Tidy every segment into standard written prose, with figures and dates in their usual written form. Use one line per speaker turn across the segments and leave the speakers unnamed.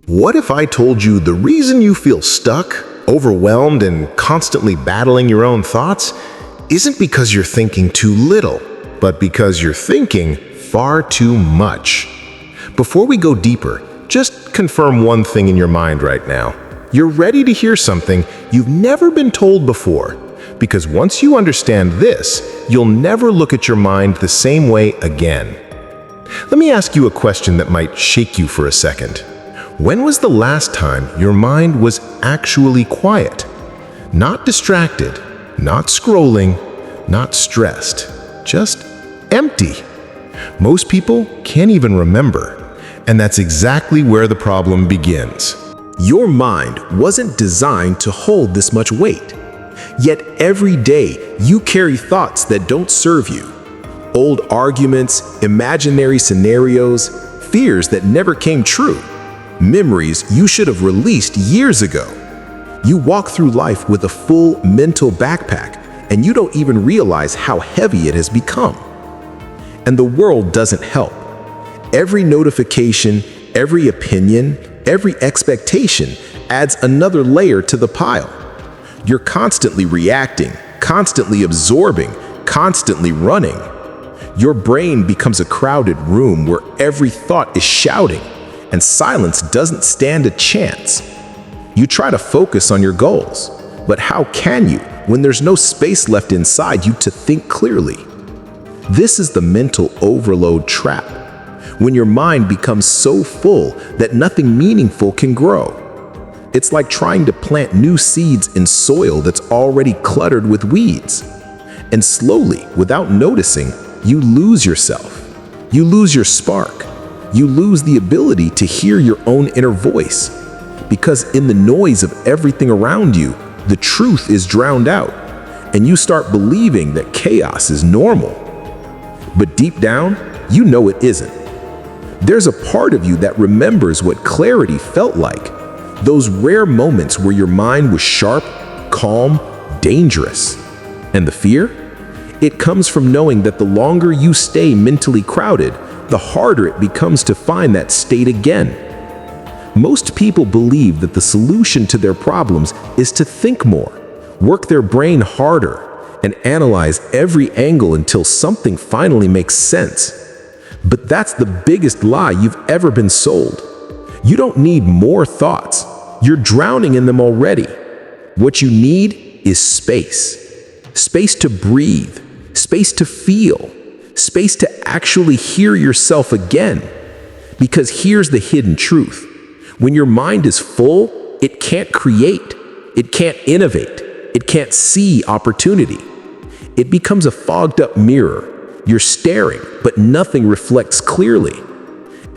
What if I told you the reason you feel stuck, overwhelmed, and constantly battling your own thoughts isn't because you're thinking too little, but because you're thinking far too much? Before we go deeper, just confirm one thing in your mind right now. You're ready to hear something you've never been told before, because once you understand this, you'll never look at your mind the same way again. Let me ask you a question that might shake you for a second. When was the last time your mind was actually quiet? Not distracted, not scrolling, not stressed, just empty. Most people can't even remember, and that's exactly where the problem begins.
Your mind wasn't designed to hold this much weight. Yet every day you carry thoughts that don't serve you. Old arguments, imaginary scenarios, fears that never came true. Memories you should have released years ago. You walk through life with a full mental backpack, and you don't even realize how heavy it has become. And the world doesn't help. Every notification, every opinion, every expectation adds another layer to the pile. You're constantly reacting, constantly absorbing, constantly running. Your brain becomes a crowded room where every thought is shouting, and silence doesn't stand a chance. You try to focus on your goals, but how can you when there's no space left inside you to think clearly? This is the mental overload trap, when your mind becomes so full that nothing meaningful can grow. It's like trying to plant new seeds in soil that's already cluttered with weeds. And slowly, without noticing, you lose yourself. You lose your spark. You lose the ability to hear your own inner voice. Because in the noise of everything around you, the truth is drowned out, and you start believing that chaos is normal. But deep down, you know it isn't. There's a part of you that remembers what clarity felt like. Those rare moments where your mind was sharp, calm, dangerous. And the fear? It comes from knowing that the longer you stay mentally crowded, the harder it becomes to find that state again. Most people believe that the solution to their problems is to think more, work their brain harder, and analyze every angle until something finally makes sense. But that's the biggest lie you've ever been sold. You don't need more thoughts. You're drowning in them already. What you need is space. Space to breathe, space to feel, space to actually hear yourself again. Because here's the hidden truth. When your mind is full, it can't create, it can't innovate, it can't see opportunity. It becomes a fogged up mirror. You're staring, but nothing reflects clearly.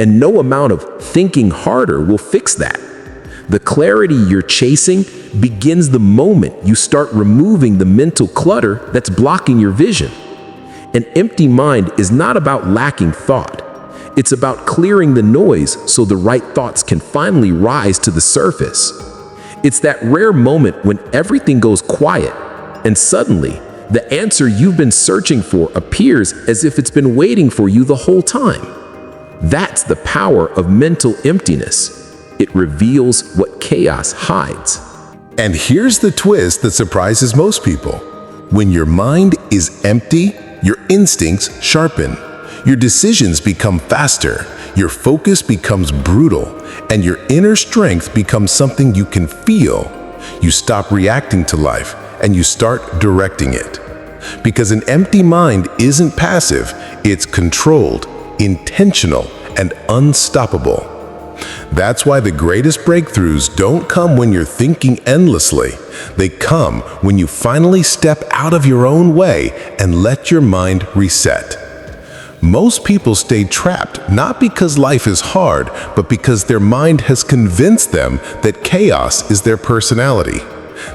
And no amount of thinking harder will fix that. The clarity you're chasing begins the moment you start removing the mental clutter that's blocking your vision. An empty mind is not about lacking thought. It's about clearing the noise so the right thoughts can finally rise to the surface. It's that rare moment when everything goes quiet, and suddenly, the answer you've been searching for appears as if it's been waiting for you the whole time. That's the power of mental emptiness. It reveals what chaos hides.
And here's the twist that surprises most people. When your mind is empty, your instincts sharpen. Your decisions become faster, your focus becomes brutal, and your inner strength becomes something you can feel. You stop reacting to life, and you start directing it. Because an empty mind isn't passive, it's controlled, intentional, and unstoppable. That's why the greatest breakthroughs don't come when you're thinking endlessly. They come when you finally step out of your own way and let your mind reset. Most people stay trapped not because life is hard, but because their mind has convinced them that chaos is their personality.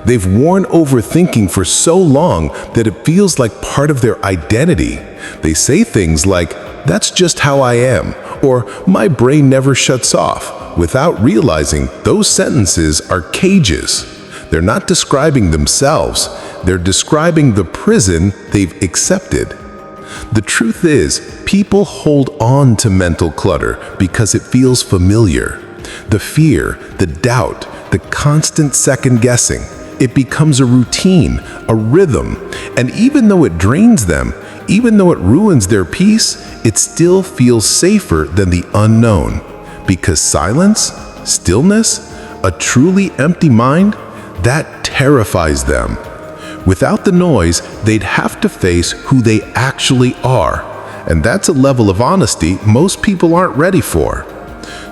They've worn overthinking for so long that it feels like part of their identity. They say things like, "That's just how I am," or "My brain never shuts off," without realizing those sentences are cages. They're not describing themselves, they're describing the prison they've accepted. The truth is, people hold on to mental clutter because it feels familiar. The fear, the doubt, the constant second guessing, it becomes a routine, a rhythm, and even though it drains them, even though it ruins their peace, it still feels safer than the unknown. Because silence, stillness, a truly empty mind, that terrifies them. Without the noise, they'd have to face who they actually are, and that's a level of honesty most people aren't ready for.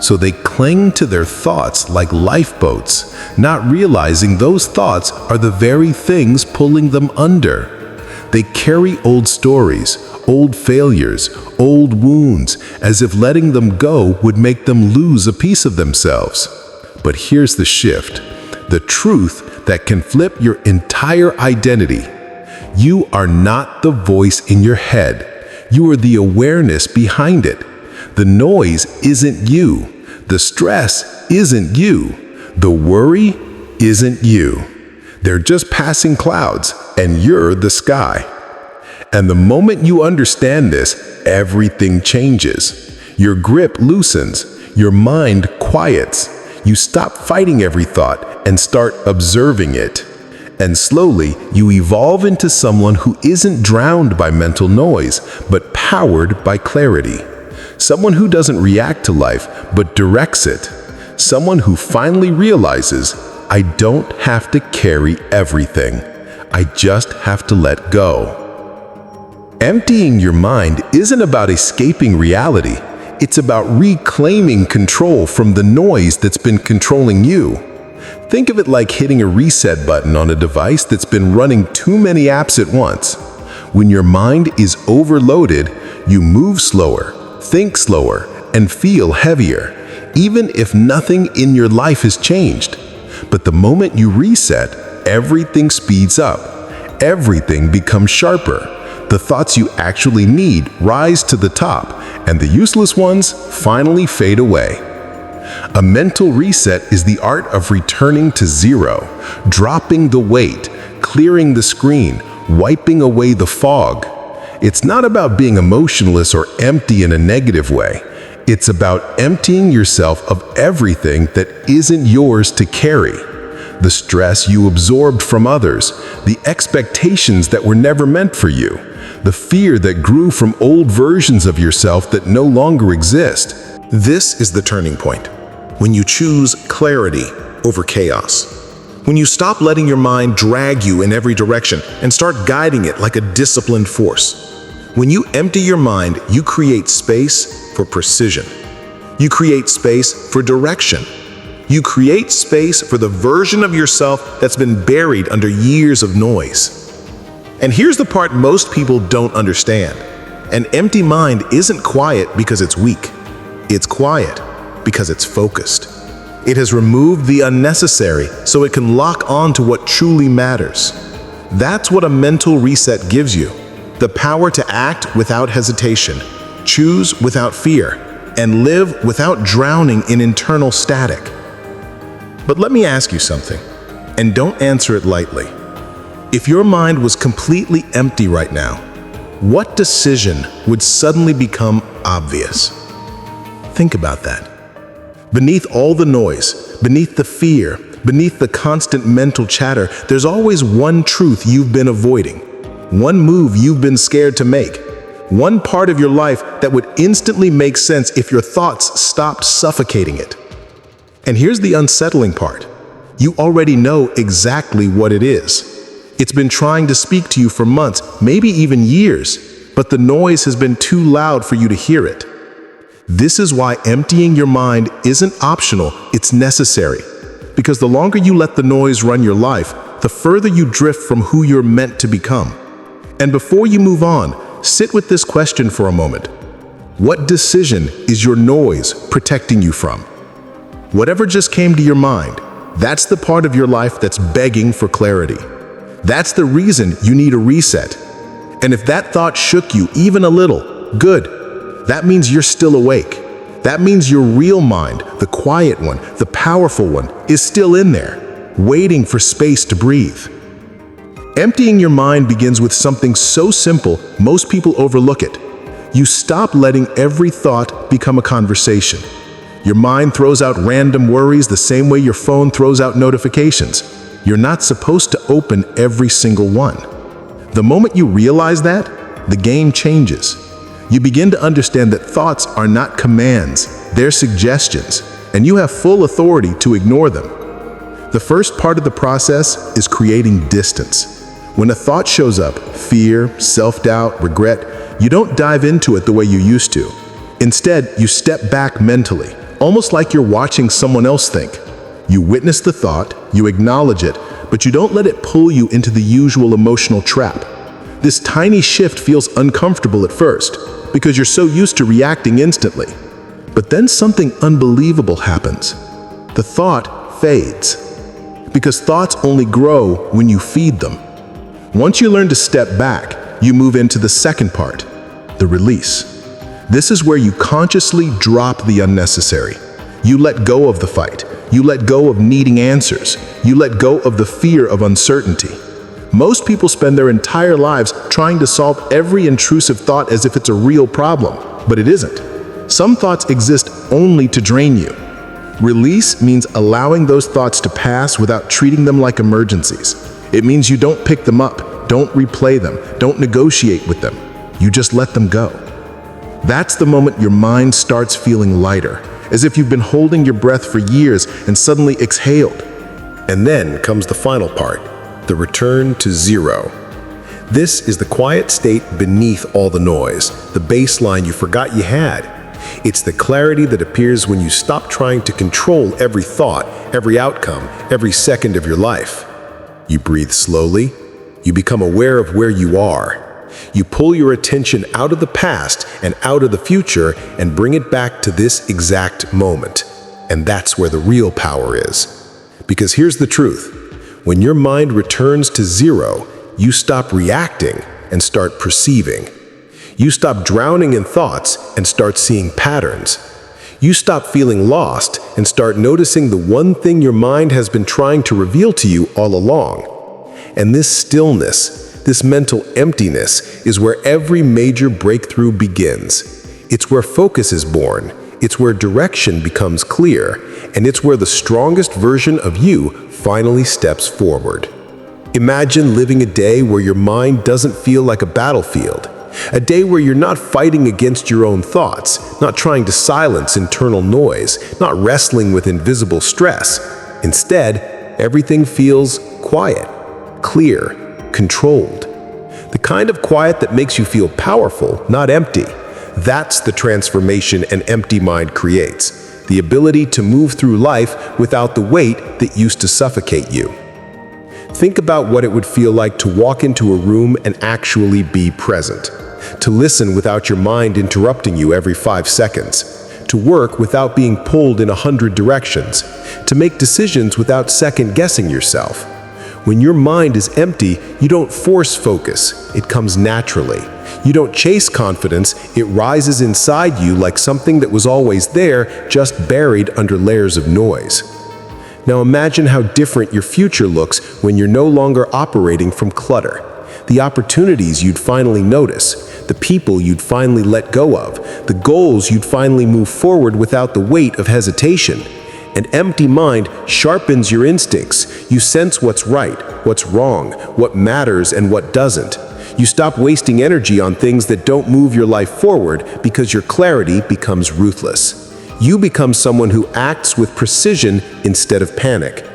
So they cling to their thoughts like lifeboats, not realizing those thoughts are the very things pulling them under. They carry old stories, old failures, old wounds, as if letting them go would make them lose a piece of themselves. But here's the shift, the truth that can flip your entire identity. You are not the voice in your head. You are the awareness behind it. The noise isn't you. The stress isn't you. The worry isn't you. They're just passing clouds, and you're the sky. And the moment you understand this, everything changes. Your grip loosens. Your mind quiets. You stop fighting every thought and start observing it. And slowly, you evolve into someone who isn't drowned by mental noise, but powered by clarity. Someone who doesn't react to life, but directs it. Someone who finally realizes, I don't have to carry everything. I just have to let go. Emptying your mind isn't about escaping reality. It's about reclaiming control from the noise that's been controlling you. Think of it like hitting a reset button on a device that's been running too many apps at once. When your mind is overloaded, you move slower, think slower, and feel heavier, even if nothing in your life has changed. But the moment you reset, everything speeds up. Everything becomes sharper. The thoughts you actually need rise to the top, and the useless ones finally fade away. A mental reset is the art of returning to zero, dropping the weight, clearing the screen, wiping away the fog. It's not about being emotionless or empty in a negative way. It's about emptying yourself of everything that isn't yours to carry. The stress you absorbed from others, the expectations that were never meant for you, the fear that grew from old versions of yourself that no longer exist. This is the turning point. When you choose clarity over chaos. When you stop letting your mind drag you in every direction and start guiding it like a disciplined force. When you empty your mind, you create space for precision. You create space for direction. You create space for the version of yourself that's been buried under years of noise. And here's the part most people don't understand. An empty mind isn't quiet because it's weak. It's quiet because it's focused. It has removed the unnecessary so it can lock on to what truly matters. That's what a mental reset gives you. The power to act without hesitation, choose without fear, and live without drowning in internal static. But let me ask you something, and don't answer it lightly. If your mind was completely empty right now, what decision would suddenly become obvious? Think about that. Beneath all the noise, beneath the fear, beneath the constant mental chatter, there's always one truth you've been avoiding. One move you've been scared to make. One part of your life that would instantly make sense if your thoughts stopped suffocating it. And here's the unsettling part. You already know exactly what it is. It's been trying to speak to you for months, maybe even years, but the noise has been too loud for you to hear it. This is why emptying your mind isn't optional, it's necessary. Because the longer you let the noise run your life, the further you drift from who you're meant to become. And before you move on, sit with this question for a moment. What decision is your noise protecting you from? Whatever just came to your mind, that's the part of your life that's begging for clarity. That's the reason you need a reset. And if that thought shook you even a little, good. That means you're still awake. That means your real mind, the quiet one, the powerful one, is still in there, waiting for space to breathe. Emptying your mind begins with something so simple, most people overlook it. You stop letting every thought become a conversation. Your mind throws out random worries the same way your phone throws out notifications. You're not supposed to open every single one. The moment you realize that, the game changes. You begin to understand that thoughts are not commands, they're suggestions, and you have full authority to ignore them. The first part of the process is creating distance. When a thought shows up, fear, self-doubt, regret, you don't dive into it the way you used to. Instead, you step back mentally, almost like you're watching someone else think. You witness the thought, you acknowledge it, but you don't let it pull you into the usual emotional trap. This tiny shift feels uncomfortable at first, because you're so used to reacting instantly. But then something unbelievable happens. The thought fades. Because thoughts only grow when you feed them. Once you learn to step back, you move into the second part, the release. This is where you consciously drop the unnecessary. You let go of the fight. You let go of needing answers. You let go of the fear of uncertainty. Most people spend their entire lives trying to solve every intrusive thought as if it's a real problem, but it isn't. Some thoughts exist only to drain you. Release means allowing those thoughts to pass without treating them like emergencies. It means you don't pick them up, don't replay them, don't negotiate with them. You just let them go. That's the moment your mind starts feeling lighter, as if you've been holding your breath for years and suddenly exhaled.
And then comes the final part, the return to zero. This is the quiet state beneath all the noise, the baseline you forgot you had. It's the clarity that appears when you stop trying to control every thought, every outcome, every second of your life. You breathe slowly. You become aware of where you are. You pull your attention out of the past and out of the future and bring it back to this exact moment. And that's where the real power is. Because here's the truth. When your mind returns to zero, you stop reacting and start perceiving. You stop drowning in thoughts and start seeing patterns. You stop feeling lost and start noticing the one thing your mind has been trying to reveal to you all along. And this stillness, this mental emptiness, is where every major breakthrough begins. It's where focus is born. It's where direction becomes clear. And it's where the strongest version of you finally steps forward. Imagine living a day where your mind doesn't feel like a battlefield. A day where you're not fighting against your own thoughts, not trying to silence internal noise, not wrestling with invisible stress. Instead, everything feels quiet, clear, controlled. The kind of quiet that makes you feel powerful, not empty. That's the transformation an empty mind creates. The ability to move through life without the weight that used to suffocate you. Think about what it would feel like to walk into a room and actually be present. To listen without your mind interrupting you every 5 seconds. To work without being pulled in 100 directions. To make decisions without second-guessing yourself. When your mind is empty, you don't force focus. It comes naturally. You don't chase confidence. It rises inside you like something that was always there, just buried under layers of noise. Now imagine how different your future looks when you're no longer operating from clutter. The opportunities you'd finally notice, the people you'd finally let go of, the goals you'd finally move forward without the weight of hesitation. An empty mind sharpens your instincts. You sense what's right, what's wrong, what matters and what doesn't. You stop wasting energy on things that don't move your life forward because your clarity becomes ruthless. You become someone who acts with precision instead of panic.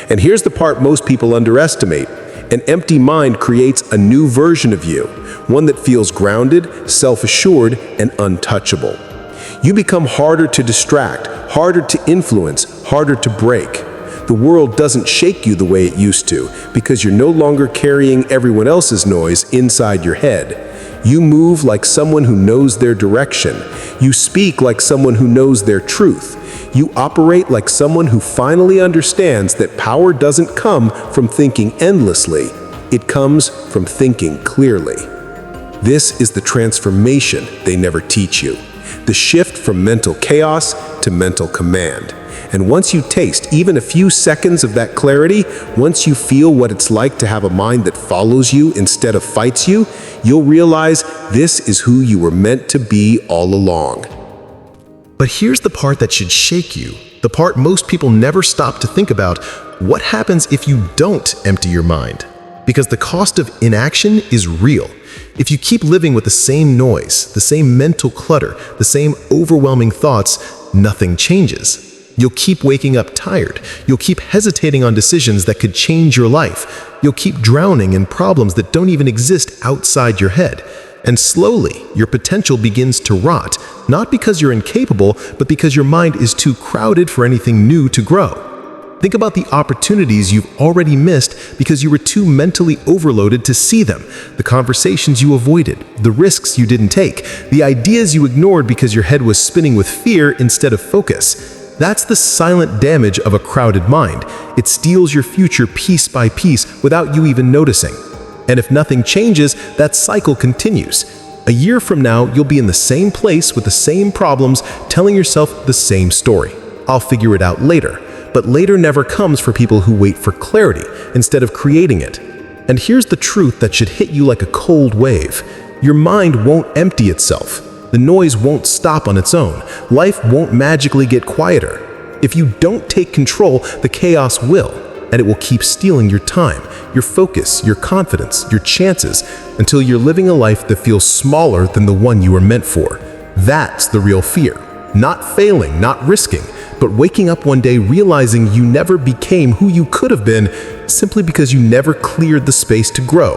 And here's the part most people underestimate. An empty mind creates a new version of you, one that feels grounded, self-assured, and untouchable. You become harder to distract, harder to influence, harder to break. The world doesn't shake you the way it used to because you're no longer carrying everyone else's noise inside your head. You move like someone who knows their direction. You speak like someone who knows their truth. You operate like someone who finally understands that power doesn't come from thinking endlessly. It comes from thinking clearly. This is the transformation they never teach you. The shift from mental chaos to mental command. And once you taste even a few seconds of that clarity, once you feel what it's like to have a mind that follows you instead of fights you, you'll realize this is who you were meant to be all along. But here's the part that should shake you, the part most people never stop to think about. What happens if you don't empty your mind? Because the cost of inaction is real. If you keep living with the same noise, the same mental clutter, the same overwhelming thoughts, nothing changes. You'll keep waking up tired. You'll keep hesitating on decisions that could change your life. You'll keep drowning in problems that don't even exist outside your head. And slowly, your potential begins to rot, not because you're incapable, but because your mind is too crowded for anything new to grow. Think about the opportunities you've already missed because you were too mentally overloaded to see them, the conversations you avoided, the risks you didn't take, the ideas you ignored because your head was spinning with fear instead of focus. That's the silent damage of a crowded mind. It steals your future piece by piece without you even noticing. And if nothing changes, that cycle continues. A year from now, you'll be in the same place with the same problems, telling yourself the same story. I'll figure it out later. But later never comes for people who wait for clarity instead of creating it. And here's the truth that should hit you like a cold wave. Your mind won't empty itself. The noise won't stop on its own. Life won't magically get quieter. If you don't take control, the chaos will, and it will keep stealing your time, your focus, your confidence, your chances, until you're living a life that feels smaller than the one you were meant for. That's the real fear. Not failing, not risking, but waking up one day realizing you never became who you could have been simply because you never cleared the space to grow.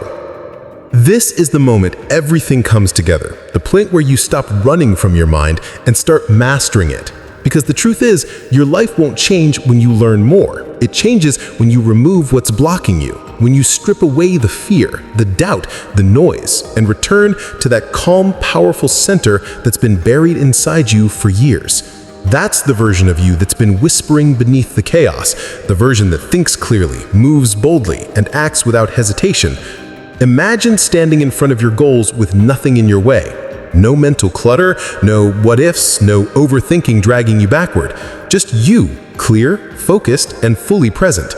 This is the moment everything comes together, the point where you stop running from your mind and start mastering it. Because the truth is, your life won't change when you learn more. It changes when you remove what's blocking you, when you strip away the fear, the doubt, the noise, and return to that calm, powerful center that's been buried inside you for years. That's the version of you that's been whispering beneath the chaos, the version that thinks clearly, moves boldly, and acts without hesitation. Imagine standing in front of your goals with nothing in your way. No mental clutter, no what-ifs, no overthinking dragging you backward. Just you, clear, focused, and fully present.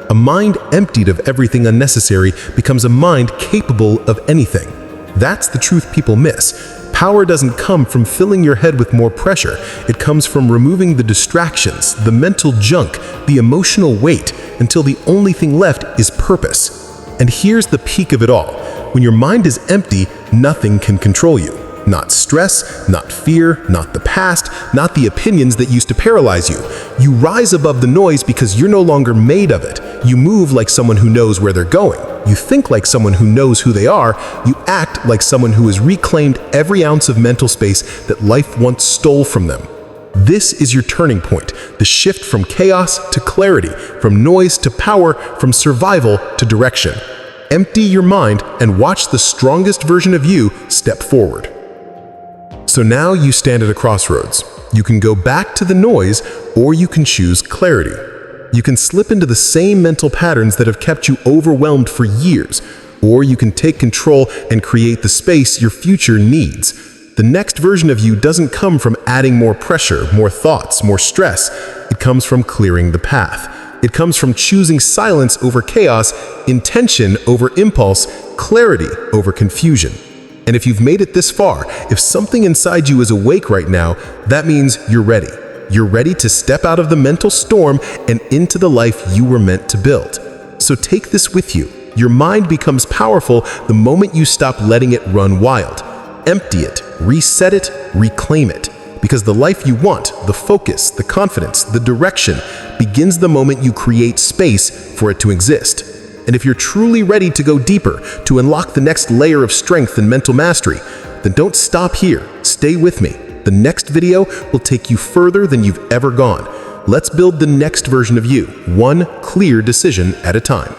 A mind emptied of everything unnecessary becomes a mind capable of anything. That's the truth people miss. Power doesn't come from filling your head with more pressure. It comes from removing the distractions, the mental junk, the emotional weight, until the only thing left is purpose. And here's the peak of it all. When your mind is empty, nothing can control you. Not stress, not fear, not the past, not the opinions that used to paralyze you. You rise above the noise because you're no longer made of it. You move like someone who knows where they're going. You think like someone who knows who they are. You act like someone who has reclaimed every ounce of mental space that life once stole from them. This is your turning point, the shift from chaos to clarity, from noise to power, from survival to direction. Empty your mind and watch the strongest version of you step forward. So now you stand at a crossroads. You can go back to the noise, or you can choose clarity. You can slip into the same mental patterns that have kept you overwhelmed for years, or you can take control and create the space your future needs. The next version of you doesn't come from adding more pressure, more thoughts, more stress. It comes from clearing the path. It comes from choosing silence over chaos, intention over impulse, clarity over confusion. And if you've made it this far, if something inside you is awake right now, that means you're ready. You're ready to step out of the mental storm and into the life you were meant to build. So take this with you. Your mind becomes powerful the moment you stop letting it run wild. Empty it, reset it, reclaim it. Because the life you want, the focus, the confidence, the direction, begins the moment you create space for it to exist. And if you're truly ready to go deeper, to unlock the next layer of strength and mental mastery, then don't stop here. Stay with me. The next video will take you further than you've ever gone. Let's build the next version of you, one clear decision at a time.